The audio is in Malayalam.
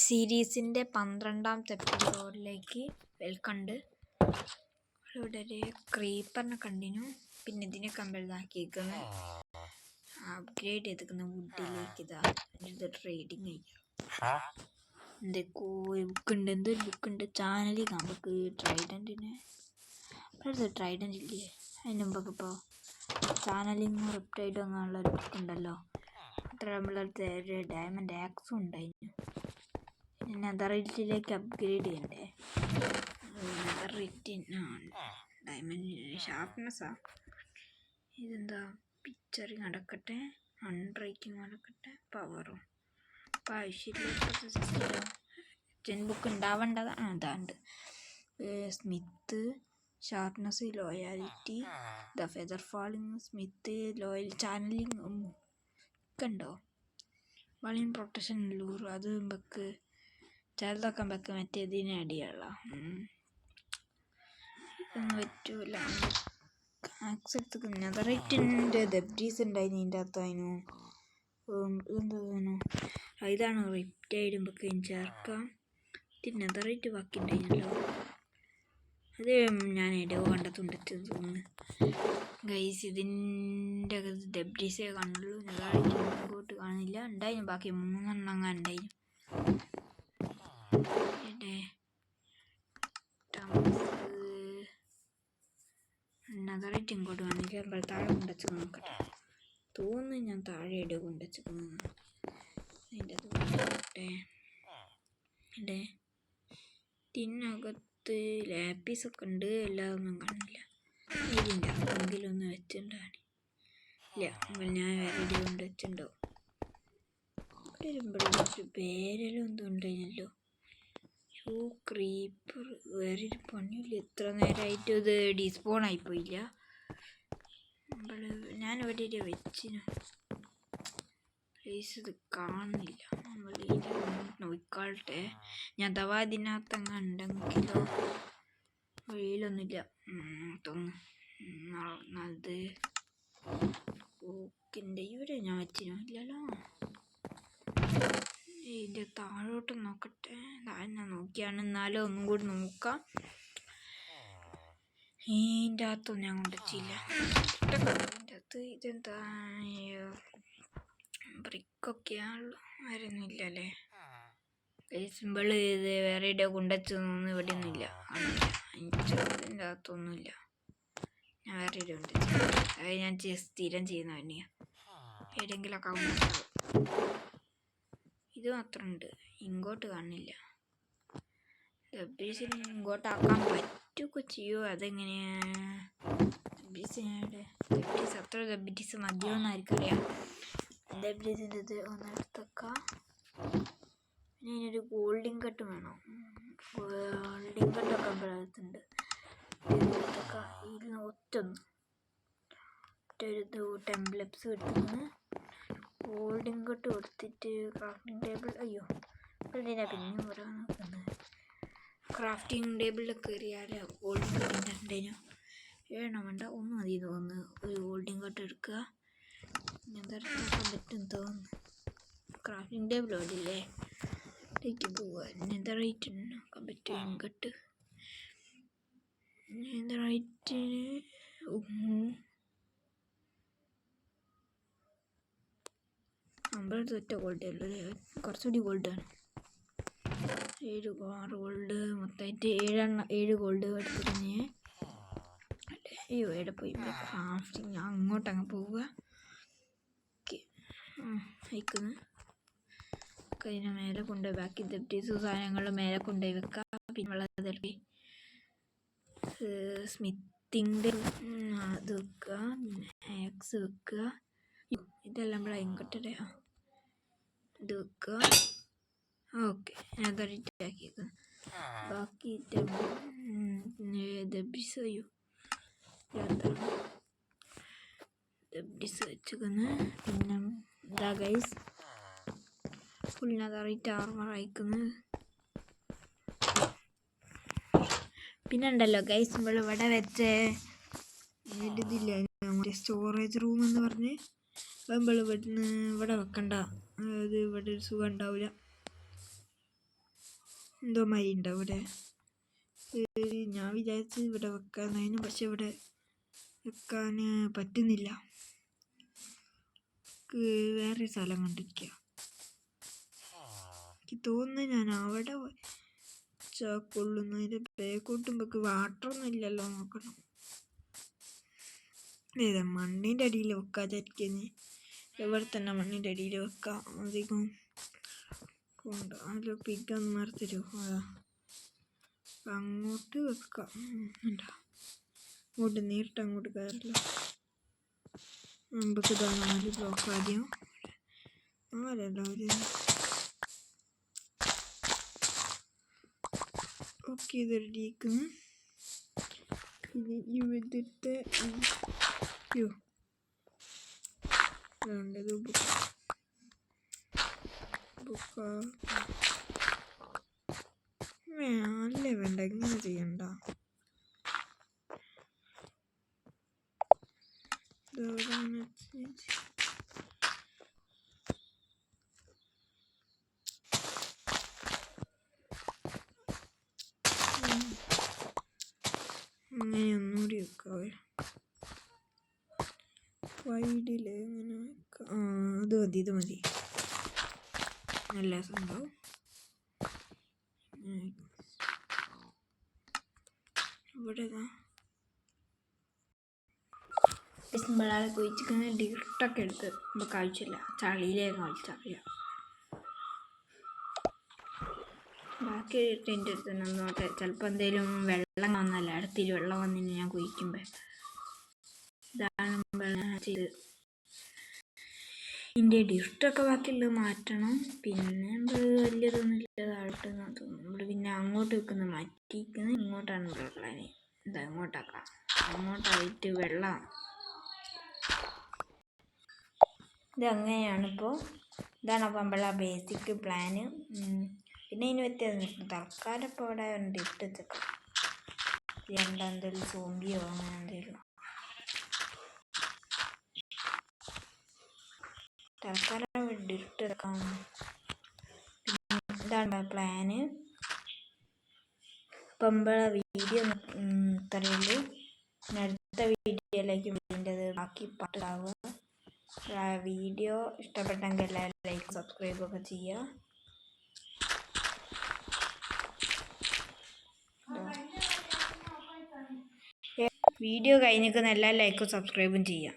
സീരീസിൻ്റെ 12ാമത്തെ എപ്പിസോഡിലേക്ക് വെൽക്കം. ഇവിടെ ഒരു ക്രീപ്പറിനെ കണ്ടിനു. പിന്നെ ഇതിനെ കമ്പതാക്കിയിരിക്കുന്നു, അപ്ഗ്രേഡ് ചെയ്തിരിക്കുന്ന വുഡിലേക്ക്. ഇത് ട്രേഡിങ് ചെയ്യാം. എന്തൊക്കെ ബുക്കുണ്ട്, എന്തൊരു ബുക്കുണ്ട് ചാനലിൽ നമുക്ക് ട്രൈഡൻറ്റിന്. ട്രൈഡൻറ്റ് ഇല്ലേ, അതിന് മുമ്പൊക്കെ ഇപ്പോൾ ചാനലിങ് റിപ്റ്റൈഡ് അങ്ങനെയുള്ള ഒരു ബുക്കുണ്ടല്ലോ. അത്ര നമ്മളടുത്ത് ഒരു ഡയമണ്ട് ആക്സും ഉണ്ടായിരുന്നു. നെതറിറ്റിലേക്ക് അപ്ഗ്രേഡ് ചെയ്യണ്ടേ. ഡയമണ്ട് ഷാർപ്നെസ്സാണ്. ഇതെന്താ പിക്ചറിങ് നടക്കട്ടെ, അൺബ്രേക്കിങ് നടക്കട്ടെ, പവറും അപ്പം ആവശ്യമില്ല. ജെൻ ബുക്ക് ഉണ്ടാവേണ്ടതാണ്. അതാണ്ട് smite, sharpness, loyalty, the feather falling, smite, loyal, channelling ഒക്കെ ഉണ്ടോ. വളീൻ പ്രൊട്ടക്ഷൻ ലൂർ, അത് ബക്ക് ചിലതൊക്കെ ബക്ക് മറ്റേതിനെ അടിയുള്ള ഇതൊന്നും പറ്റൂല. ആക്സെപ്റ്റ് നെതറൈറ്റിൻ്റെ ദബ്ഡീസ് ഉണ്ടായിരുന്നു ഇതിൻ്റെ അകത്തായിരുന്നു. ഇതെന്താ ഇതാണ് റിപ്റ്റൈഡ് ബക്ക് ചേർക്കാം. ഇത് നെതറൈറ്റ് ബാക്കി ഉണ്ടായിരുന്നല്ലോ. അത് ഞാൻ എടോ കണ്ടെത്തുണ്ടെച്ച് തോന്നുന്നു ഗൈസ്. ഇതിൻ്റെ അകത്ത് ഡെബ്ഡീസേ കാണുള്ളൂ, നെതറൈറ്റ് ഇങ്ങോട്ട് കാണില്ല. ഉണ്ടായിരുന്നു ബാക്കി 3 എണ്ണം ഉണ്ടായിരുന്നു. നെതറൈറ്റ് ഇങ്ങോട്ട് കാണില്ല. താഴെ കൊണ്ടുവച്ച് നോക്കട്ടെ. തോന്നുന്നു ഞാൻ താഴെ ഇട കൊണ്ടുവച്ചിരിക്കുന്നു. അതിൻ്റെ അത് ഇതിനകത്ത് ലാപ്പീസൊക്കെ ഉണ്ട്, എല്ലാതൊന്നും കാണില്ല. ഇതിൻ്റെ അകത്തെങ്കിലും ഒന്ന് വെച്ചിട്ടുണ്ടാണ്. ഇല്ല, ഞാൻ വേറെ ഇട കൊണ്ട് വെച്ചിട്ടുണ്ടോ. ഒരു പേരെല്ലാം എന്തോ ഉണ്ടായിരുന്നല്ലോ. ക്രീപ്പർ വേറൊരു പണിയില്ല. എത്ര നേരമായിട്ട് ഇത് ഡിസ്പോൺ ആയിപ്പോയില്ല. ഞാൻ ഇവിടെ ഒരു വെച്ചിന് പ്ലേസ് ഇത് കാണുന്നില്ല. നമ്മൾ നോക്കാട്ടെ. ഞാൻ അഥവാ ഇതിനകത്തങ്ങ ഉണ്ടെങ്കിലോ. വെയിലൊന്നുമില്ല തോന്നുന്നു. അത് ഓക്കിൻ്റെ ഇവിടെ ഞാൻ വെച്ചിനോ ഇല്ലല്ലോ. ഇതിൻ്റെ താഴോട്ട് നോക്കട്ടെ. താഴെ നോക്കിയാണ്, എന്നാലും ഒന്നും കൂടി നോക്കാം. ഇതിൻ്റെ അകത്തൊന്നും ഞാൻ കൊണ്ടുവച്ചില്ല. ഇതിൻ്റെ അകത്ത് ഇതെന്താ ബ്രിക്കൊക്കെയാണല്ലോ, ആരൊന്നുമില്ലല്ലേ. സിമ്പിൾ ഇത് വേറെ ഇട കൊണ്ടുവച്ചൊന്നും ഇവിടെ ഒന്നുമില്ല. ഇതിൻ്റെ അകത്തൊന്നുമില്ല. ഞാൻ വേറെ ഇട കൊണ്ടുവച്ചു. അത് ഞാൻ സ്ഥിരം ചെയ്യുന്ന തന്നെയാണ്. ഏതെങ്കിലുമൊക്കെ ഉണ്ടാവും. ഇത് മാത്രമുണ്ട്, ഇങ്ങോട്ട് കാണില്ല. ഡബ്ബീസിന് ഇങ്ങോട്ടാക്കാൻ പറ്റുമൊക്കെ ചെയ്യുമോ. അതെങ്ങനെയാണ് ഡബ്ബീസ് അത്ര ഡബ്ബീസ് മതിയോന്ന് ആർക്കറിയാം. ഡബ്ബീസിൻ്റെ ഇത് ഒന്നെടുത്തേക്കാം. പിന്നെ ഇതിനൊരു ഗോൾഡിങ് കട്ട് വേണം. ഗോൾഡിങ് കട്ടൊക്കെ അമ്പലത്തുണ്ട്. ഇതിന് ഒറ്റൊന്ന് ടെംപ്ലെറ്റ്സ് എടുത്തിട്ട് ഗോൾഡിങ് കട്ട് കൊടുത്തിട്ട് ക്രാഫ്റ്റിംഗ് ടേബിൾ. അയ്യോ എന്തിനാ പിന്നെ പറയാൻ നോക്കുന്നത്. ക്രാഫ്റ്റിംഗ് ടേബിളിൽ കയറിയാൽ ഗോൾഡിങ് കട്ട് ഉണ്ടേനു. വേണ്ട, ഒന്ന് മതി തോന്നുന്നു. ഒരു ഗോൾഡിങ് കട്ട് എടുക്കുക. നെതറൈറ്റ് പറ്റും തോന്നുന്നു. ക്രാഫ്റ്റിംഗ് ടേബിൾ ഓടില്ലേ ഇതിലേക്ക് പോവുക. നെതറൈറ്റ് നോക്കാൻ പറ്റും കട്ട്. നെതറൈറ്റിന് നമ്മളടുത്ത് ഒറ്റ ഗോൾഡ് ഉള്ളൂ. കുറച്ചുകൂടി ഗോൾഡ് ആണ്. 6 ഗോൾഡ് മൊത്തമായിട്ട് 7 ഗോൾഡ് എടുത്തിട്ട് അയ്യോ എവിടെ പോയി ക്രാഫ്റ്റിങ്. അങ്ങോട്ടങ്ങ് പോവുക. ഓക്കെ അയക്കുന്നു. അതിനെ മേലെ കൊണ്ടുപോയി ബാക്കി ദബ്ഡീസ് സാധനങ്ങൾ മേലെ കൊണ്ടുപോയി വെക്കുക. പിന്നെ വെള്ളത്തിൽ സ്മിത്തിൻ്റെ അത് വെക്കുക. പിന്നെ ആക്സ് വെക്കുക. ഇതെല്ലാം നമ്മൾ ഇങ്ങോട്ടേ ഇത് വെക്കുക. ഓക്കെ ഞാൻ തറിയിട്ടാക്കിയേക്കുന്നു. ബാക്കി ദബ്ഡീസ് ദബ്ഡീസ് വെച്ചേക്കുന്നു. പിന്നെ ഇതാ ഗൈസ് ഫുൾ നെതറൈറ്റ് ആർമർ അയക്കുന്നു. പിന്നെ ഉണ്ടല്ലോ ഗൈസ്, നമ്മൾ ഇവിടെ വെച്ച് ഇതില്ല സ്റ്റോറേജ് റൂം എന്ന് പറഞ്ഞ് നമ്മൾ ഇവിടെ വെക്കണ്ട. അത് ഇവിടെ ഒരു സുഖം ഉണ്ടാവില്ല. എന്തോ മൈ ഉണ്ട് അവിടെ. ഞാൻ വിചാരിച്ച് ഇവിടെ വെക്കാനായിരുന്നു, പക്ഷെ ഇവിടെ വെക്കാൻ പറ്റുന്നില്ല. വേറെ സ്ഥലം കണ്ടിരിക്കുക. എനിക്ക് തോന്നുന്നു ഞാൻ അവിടെ കൊള്ളുന്നതിൻ്റെ ബേക്കോട്ടുമ്പൊക്കെ വാട്ടറൊന്നും ഇല്ലല്ലോ, നോക്കണം. ഏതാ മണ്ണിൻ്റെ അടിയിൽ വെക്കാതിരിക്കുന്നത്, ഇവിടെ തന്നെ മണ്ണിൻ്റെ അടിയിൽ വെക്കാം. അധികം കൊണ്ട് അതിൽ പിക്കൊന്ന് മറത്തരൂ. അതാ അങ്ങോട്ട് വെക്കാം. അങ്ങോട്ട് നേരിട്ട് അങ്ങോട്ട് കയറില്ല. നമുക്ക് ഇതാ 4 ബ്ലോക്ക് ആദ്യം. 4 ഒരു ഓക്കെ. ഇത് റെഡിയാക്കുന്നു. ഇവിടുത്തെ വേണ്ടത് അല്ലേ വേണ്ട, ഇങ്ങനെ ചെയ്യണ്ട. അങ്ങനെ ഒന്നുകൂടി വെക്കാവേ. വൈഡിൽ എങ്ങനെ വെക്കാം? അത് മതി, ഇത് മതി. നല്ല സംഭവം. ഇവിടെ സിമ്പിളാണ്. കുഴിച്ചിരിക്കുന്ന ഡിർട്ടൊക്കെ എടുത്ത് നമുക്ക് ആവശ്യമില്ല, ചളിയിലേക്ക് കളിച്ചറിയാം. ബാക്കി ടെൻ്റ് എടുത്ത് നോട്ടെ. ചിലപ്പോൾ എന്തെങ്കിലും വെള്ളം വന്നല്ല, അടുത്തിരി വെള്ളം വന്നിന് ഞാൻ കുഴിക്കുമ്പോൾ. ഇതാണ് ചെയ്ത് ഇതിൻ്റെ ഡിർട്ടൊക്കെ ബാക്കിയുള്ളത് മാറ്റണം. പിന്നെ വലിയതൊന്നും ഇല്ലതായിട്ട് തോന്നുന്നു. നമ്മൾ പിന്നെ അങ്ങോട്ട് വെക്കുന്ന മാറ്റിക്കുന്നത് ഇങ്ങോട്ടാണ് പ്ലാൻ. ഇതാ ഇങ്ങോട്ടാക്കാം. അങ്ങോട്ടായിട്ട് വെള്ളം ഇതങ്ങനെയാണിപ്പോൾ. ഇതാണ് അപ്പം നമ്മളെ ബേസിക് പ്ലാന്. പിന്നെ ഇതിന് വ്യത്യാസം തൽക്കാലം ഇപ്പോൾ ഇവിടെ ഡിർട്ട് വെച്ചേക്കാം. എന്തെങ്കിലും സോംബിയോ അങ്ങനെ എന്തെങ്കിലും തൽക്കാലം ഡിർട്ട് വെക്കാം. ഇതാണ് പ്ലാന്. അപ്പം നമ്മളെ വീഡിയോ ഇത്രയുള്ളൂ. അടുത്ത വീഡിയോയിലേക്ക് വീണ്ടത് ബാക്കി പാട്ടാവുക. വീഡിയോ ഇഷ്ടപ്പെട്ടെങ്കിൽ എല്ലാവരും ലൈക്ക് സബ്സ്ക്രൈബ് ഒക്കെ ചെയ്യുക. വീഡിയോ കഴിഞ്ഞിരിക്കുന്ന എല്ലാ ലൈക്കും സബ്സ്ക്രൈബും ചെയ്യാം.